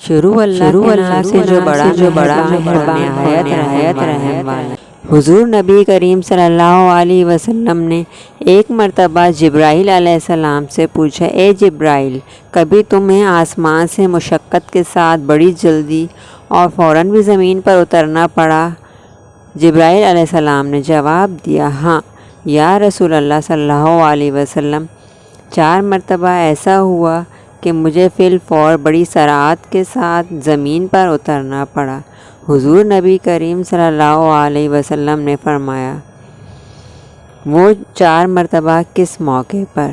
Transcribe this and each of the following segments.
شروع اللہ سے جو بڑا مہربان نہایت رحم والا۔ حضور نبی کریم صلی اللہ علیہ وسلم نے ایک مرتبہ جبرائیل علیہ السلام سے پوچھا، اے جبرائیل، کبھی تمہیں آسمان سے مشقت کے ساتھ بڑی جلدی اور فوراً بھی زمین پر اترنا پڑا؟ جبرائیل علیہ السلام نے جواب دیا، ہاں یا رسول اللہ صلی اللہ علیہ وسلم، 4 مرتبہ ایسا ہوا کہ مجھے فی الفور بڑی سرعت کے ساتھ زمین پر اترنا پڑا۔ حضور نبی کریم صلی اللہ علیہ وسلم نے فرمایا، وہ 4 مرتبہ کس موقع پر؟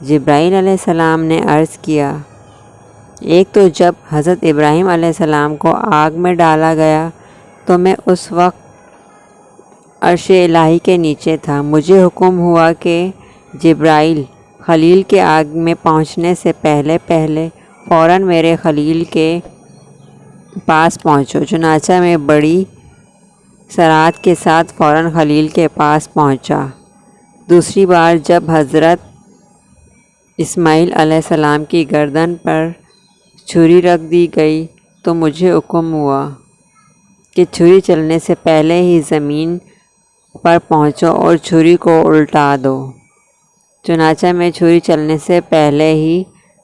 جبرائیل علیہ السلام نے عرض کیا، ایک تو جب حضرت ابراہیم علیہ السلام کو آگ میں ڈالا گیا تو میں اس وقت عرش الہی کے نیچے تھا، مجھے حکم ہوا کہ جبرائیل خلیل کے آگ میں پہنچنے سے پہلے فوراً میرے خلیل کے پاس پہنچو۔ چنانچہ میں بڑی سرعت کے ساتھ فوراً خلیل کے پاس پہنچا۔ دوسری بار جب حضرت اسماعیل علیہ السلام کی گردن پر چھری رکھ دی گئی تو مجھے حکم ہوا کہ چھری چلنے سے پہلے ہی زمین پر پہنچو اور چھری کو الٹا دو۔ چنانچہ میں چھری چلنے سے پہلے ہی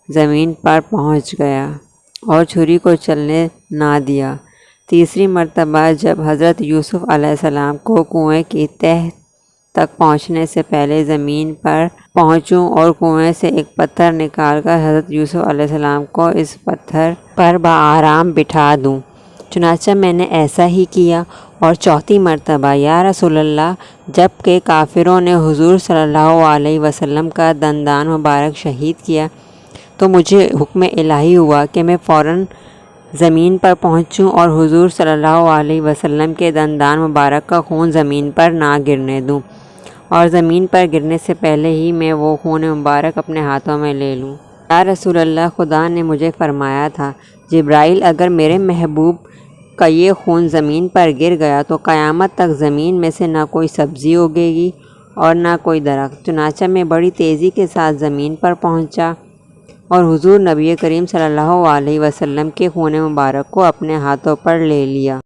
زمین پر پہنچ گیا اور چھری کو چلنے نہ دیا۔ تیسری مرتبہ جب حضرت یوسف علیہ السلام کو کنویں کی تہ تک پہنچنے سے پہلے زمین پر پہنچوں اور کنویں سے ایک پتھر نکال کر حضرت یوسف علیہ السلام کو اس پتھر پر بآرام بٹھا دوں، چنانچہ میں نے ایسا ہی کیا۔ اور چوتھی مرتبہ یا رسول اللہ، جب کہ کافروں نے حضور صلی اللہ علیہ وسلم کا دندان مبارک شہید کیا تو مجھے حکم الہی ہوا کہ میں فوراً زمین پر پہنچوں اور حضور صلی اللہ علیہ وسلم کے دندان مبارک کا خون زمین پر نہ گرنے دوں، اور زمین پر گرنے سے پہلے ہی میں وہ خون مبارک اپنے ہاتھوں میں لے لوں۔ یا رسول اللہ، خدا نے مجھے فرمایا تھا، جبرائیل، اگر میرے محبوب کا یہ خون زمین پر گر گیا تو قیامت تک زمین میں سے نہ کوئی سبزی اگے گی اور نہ کوئی درخت۔ چنانچہ میں بڑی تیزی کے ساتھ زمین پر پہنچا اور حضور نبی کریم صلی اللہ علیہ وسلم کے خون مبارک کو اپنے ہاتھوں پر لے لیا۔